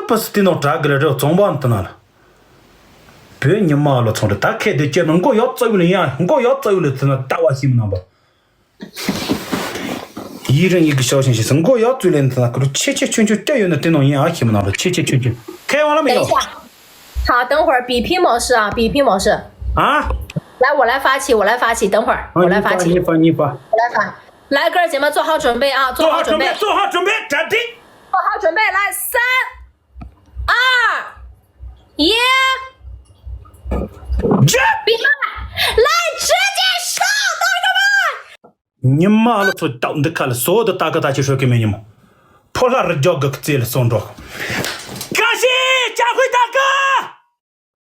不是电脑扎个了，这总办的了。别你妈了，从这打开的节目，我要走了呀，我要走了，在那打我心那吧。一人一个小信息，我要走了，在那个切切圈圈这样的电脑一样心那了，切切圈圈。开完了没有？等一下，好，等会儿比拼模式啊，比拼模式。啊？来，我来发起，等会儿我来发起。你发。我来发。来，哥儿姐们做好准备啊，做好准备，暂停。做好准备，来，3、2、1，比赛，来，直接上，同志们！你妈了，从到你看了所有的大哥大姐说给你们，破烂儿叫个贼了送着。感谢家辉大哥，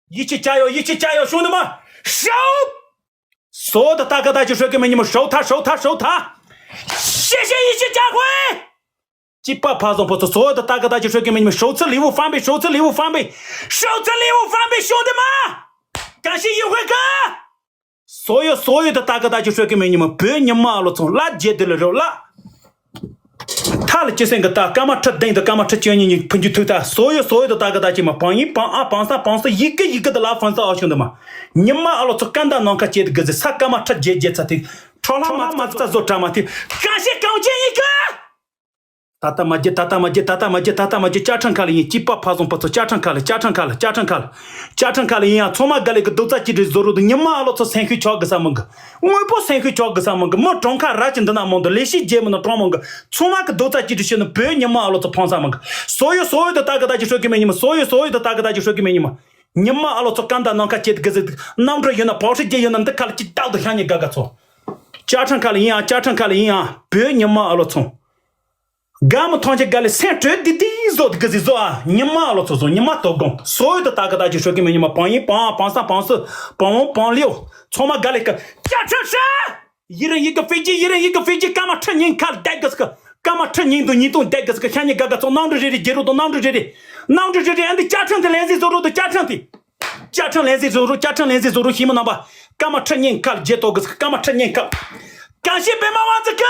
一起加油，兄弟们，收！所有的大哥大姐说给你们收他，谢谢一起家辉。几把爬上不错，所有的大哥大姐说给你们首次礼物翻倍，兄弟们，感谢一辉哥。所有的大哥大姐说给你们，别你妈了，从拉接的了肉拉。他了这三个大，干嘛吃等的，干嘛吃酒你喷去头他，所有的大哥大姐们，帮1帮2帮3帮4，一个的拉粉丝啊，兄弟们，你妈了，从干到啷个接的个子，啥干嘛吃接啥的，超他妈咋做这么的，感谢刚建一个。打打麻将，家常卡里几把爬上不错，家常卡了一样，从嘛个那个都在记着做的，你妈了，从3回敲个啥么个，我不3回敲个啥么个，没中卡拉进的那么的，那些节目的装么个，从嘛个都在记着些的，别你妈了，从胖啥么个，所有的大哥大姐说给你们，所有的大哥大姐说给你们，你妈了，从干到啷个接的个子，啷着有那保时捷有那的卡了几道都向你嘎嘎错，家常卡了一样，别你妈了从。俺们团结干了3周的做的个子做啊，你妈了做，你妈都讲，所有的大哥大姐说给你们帮1帮2帮3帮4帮5帮6，从嘛干了个加成啥？一人一个飞机，干嘛吃人看带个这个，干嘛吃人都你都带个这个，向你嘎嘎从啷着这里接入到啷着这里，俺的加成的连续走路的加成连续走路，西门那吧，干嘛吃人看接到个这个，干嘛吃人看，感谢白马王子哥。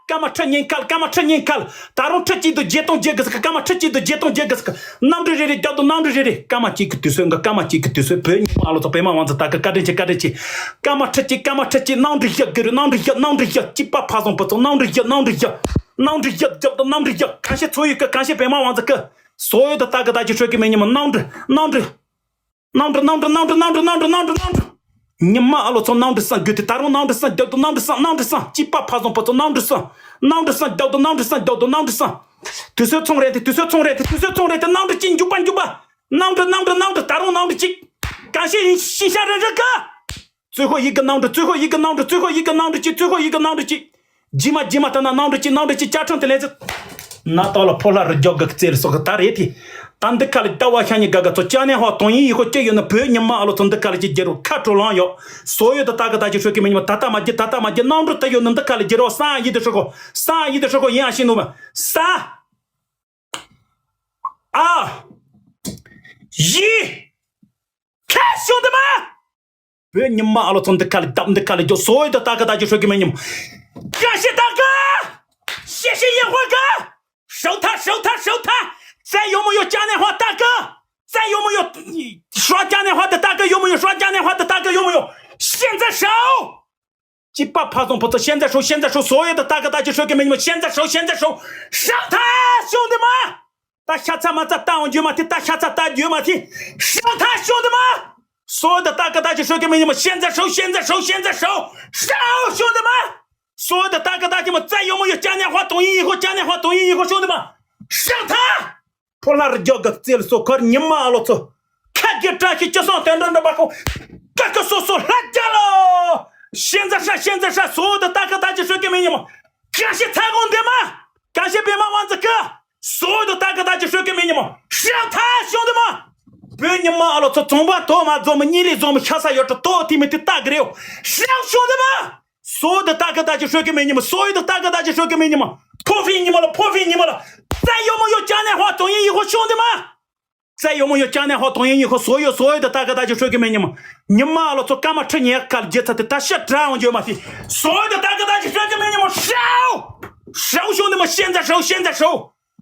干嘛吃人看？大龙吃鸡都接动这个干嘛吃鸡都接动这个啷着这里掉到啷着这里，干嘛几个对水别你妈了，这白马王子大哥干着去，干嘛吃鸡，啷着一几把爬上不走，啷着一，叫到啷着一，感谢初一哥，感谢白马王子哥，所有的大哥大姐说给你们啷着。你妈了，从啷着上，给的大龙啷着上，掉到啷着上，几把爬上不走，啷着上，掉到啷着上，对手冲来的，啷着进就办，啷着，大龙啷着进，感谢新下人这个，最后一个啷着进，急嘛的那啷着进，加成的来着，拿到了破烂儿叫个这了，说个大热的。当的卡里到我向你哥哥做嘉年华东营以后，这样的朋友你妈了，从的卡里接入卡住狼药，所有的大哥大姐说给你们打麻将，啷着他有能的卡里接入3亿的时候，一样心动们，3、2、1，看兄弟们，别你妈了，从的卡里到的卡里就所有的大哥大姐说给你们，感谢大哥，谢谢烟花哥，收他。再有没有嘉年华大哥？再有没有刷嘉年华的大哥？有没有刷嘉年华的大哥？有没有？现在收！几把爬松不走，现在收！所有的大哥大姐说给你们，现在收！上他，兄弟们！大下咱们在打完球嘛？大下咱打球嘛？上他，兄弟们！所有的大哥大姐说给你们，现在收！兄弟们！所有的大哥大姐们，再有没有嘉年华东营以后，兄弟们，上他！破烂儿叫个这了说可你妈了走，看见这些就上等着把口，这个说来家喽！现在上，所有的大哥大姐说给你们，感谢彩虹爹们，感谢白马王子哥，所有的大哥大姐说给你们，上台兄弟们，别你妈了走，总把多嘛，咱们你里咱们下啥要这多地面的大个了，上兄弟们，所有的大哥大姐说给你们，破费你们了，再有没有嘉年华东营以后，兄弟们，再有没有嘉年华东营以后，所有的大哥大姐说给你们，你妈了，做干嘛吃年干节他的大下站我就嘛的，所有的大哥大姐说给你们，收，兄弟们，现在收，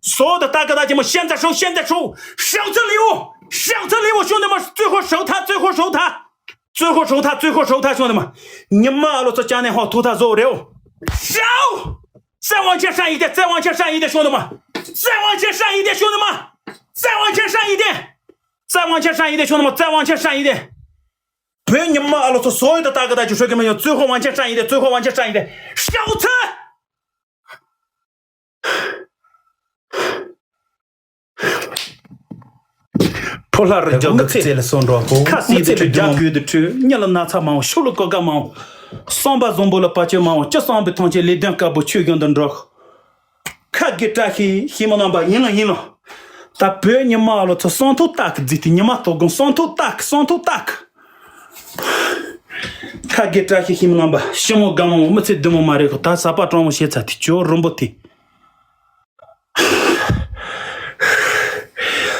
所有的大哥大姐们，现在收，上车礼物，兄弟们，最后收他，兄弟们，你妈了，这嘉年华图他走了，收，再往前上一点，兄弟们，再往前上一点，兄弟们，别你妈了，这所有的大哥大姐说给们要最后往前上一点，收车。跑了人家个车了送着，看谁在这家居的车，你了拿啥忙？修了个干嘛？上班总不了把钱忙，这上班同学连点干部去跟着着，看给这些希望能把赢了。他别你妈了，这上头大个子的，你妈都跟上头大个。看给这些希望能把，希望干嘛？我们在等我妈这个，他啥把装我现在的就人不的。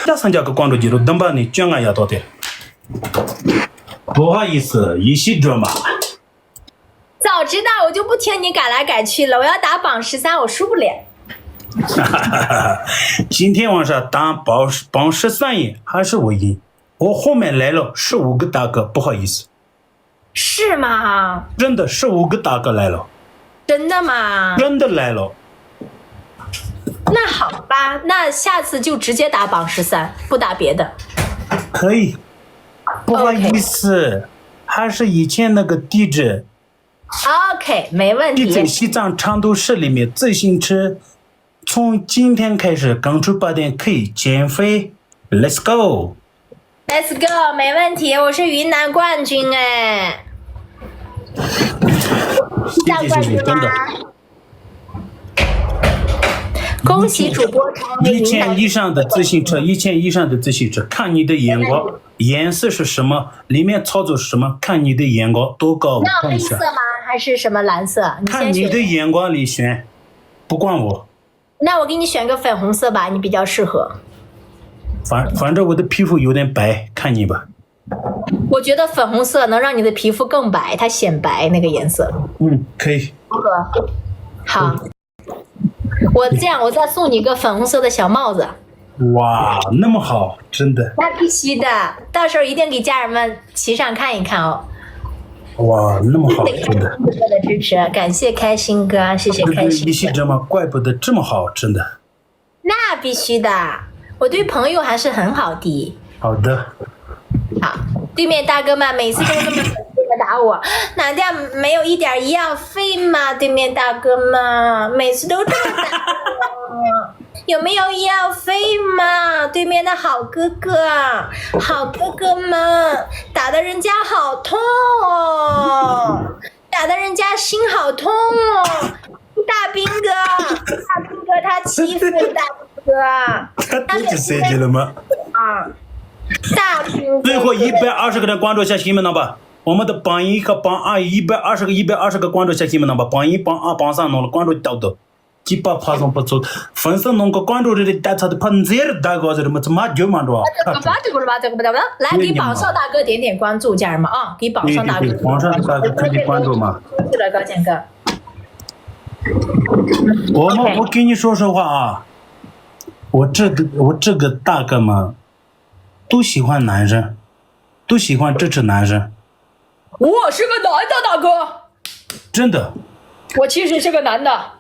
这参加个关注记录，等把你讲呀到的。不好意思，一起drama。早知道我就不听你改来改去了，我要打榜13，我输不了。今天晚上打榜13赢还是我赢，我后面来了15个大哥，不好意思。是吗？真的15个大哥来了。真的吗？真的来了。那好吧，那下次就直接打榜13，不打别的。可以。不好意思，还是以前那个地址。OK， 没问题。你在西藏成都市里面自行车，从今天开始刚出8点可以减肥。Let's go。Let's go， 没问题。我是云南冠军哎。西藏冠军吗？恭喜主播成为1000以上的自行车，1000以上的自行车，看你的眼光，颜色是什么，里面操作是什么，看你的眼光多高。那黑色吗？还是什么蓝色？看你的眼光里选，不管我。那我给你选个粉红色吧，你比较适合。反正我的皮肤有点白，看你吧。我觉得粉红色能让你的皮肤更白，它显白那个颜色。可以。好。我再送你个粉红色的小帽子。哇，那么好，真的。那必须的，到时候一定给家人们骑上看一看哦。哇，那么好，真的。谢谢的支持，感谢开心哥，谢谢开心哥。你是这么怪不得这么好，真的。那必须的，我对朋友还是很好的。好的。好，对面大哥们每次都这么打我，难道没有一点医药费吗？对面大哥们每次都这么打我，有没有医药费吗？对面的好哥哥们，打的人家好痛哦，打的人家心好痛哦。大兵哥他欺负大兵哥，他自己设计了吗？大兵哥最后120个人关注一下新闻了吧？我们的榜1和榜2 120个关注下新闻了吧？榜1、榜2、榜3弄了关注到的，几把爬上不走，粉丝弄个关注的带他的喷子大哥怎么就忙着啊？来给榜上大哥点点关注，家人们啊，给榜上大哥。榜上大哥可以关注吗？是的，高健哥。我跟你说实话啊，我这个大哥们都喜欢男生，都喜欢支持男生。我是个男的，大哥。真的。我其实是个男的，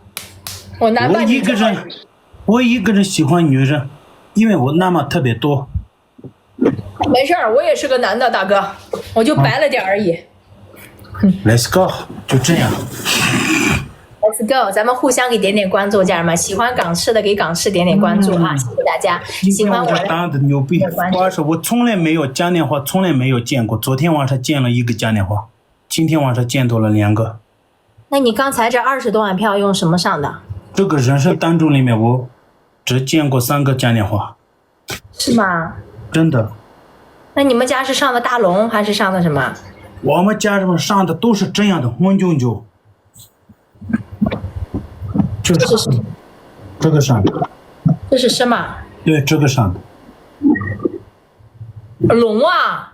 我男扮女装。我一个人喜欢女人，因为我那么特别多。没事儿，我也是个男的，大哥，我就白了点而已。Let's go， 就这样。Let's go， 咱们互相给点点关注，家人们，喜欢港式的给港式点点关注啊，谢谢大家。喜欢我的当的牛逼，我从来没有嘉年华，从来没有见过。昨天晚上见了1个嘉年华，今天晚上见到了2个。那你刚才这20多万票用什么上的？这个人生当中里面，我只见过3个嘉年华。是吗？真的。那你们家是上的大龙还是上的什么？我们家人们上的都是这样的文炯炯。就是这个上的。这是什么？对，这个上的。龙啊！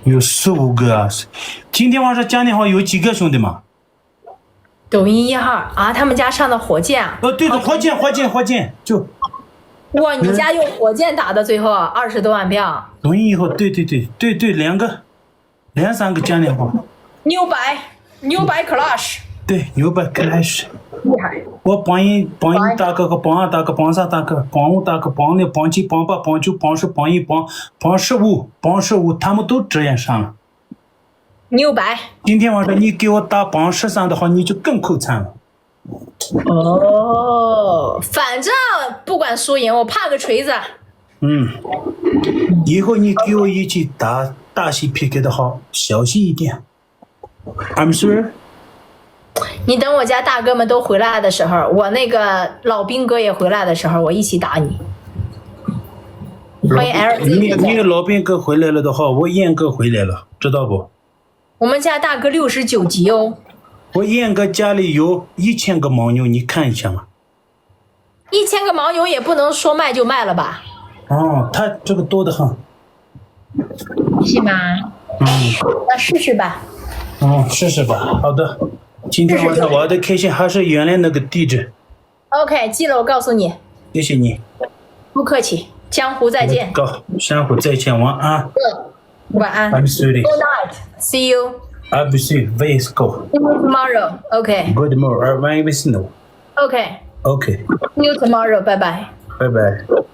有4、5个啊！今天晚上嘉年华有几个兄弟们？抖音1号啊，他们家上的火箭啊！对的，火箭，就哇，你家用火箭打的，最后20多万票。抖音以后，对，两三个嘉年华。牛白 Clash。对，牛掰 Clash。厉害。我帮一大哥，帮二大哥，帮三大哥，帮五大哥，帮六，帮七，帮八，帮九，帮10，帮1，帮15，他们都这样上了。牛掰！今天晚上你给我打帮13的话，你就更口惨了。哦，反正不管输赢，我怕个锤子。以后你给我一起打戏 PK 的话，小心一点。I'm sorry。你等我家大哥们都回来的时候，我那个老兵哥也回来的时候，我一起打你。欢迎 LZ。你的老兵哥回来了的话，我燕哥回来了，知道不？我们家大哥69级哦。我燕哥家里有1000个牦牛，你看一下嘛。1000个牦牛也不能说卖就卖了吧？哦，他这个多得很。是吗？那试试吧。试试吧。好的，今天晚上玩的开心，还是原来那个地址。OK， 记了，我告诉你。谢谢你。不客气，江湖再见。相互再见，晚安。晚安。I'm sorry. Good night. See you. I'm sorry. Let's go. See you tomorrow. OK. Good morning. When we know. OK. OK. See you tomorrow. Bye bye. Bye bye.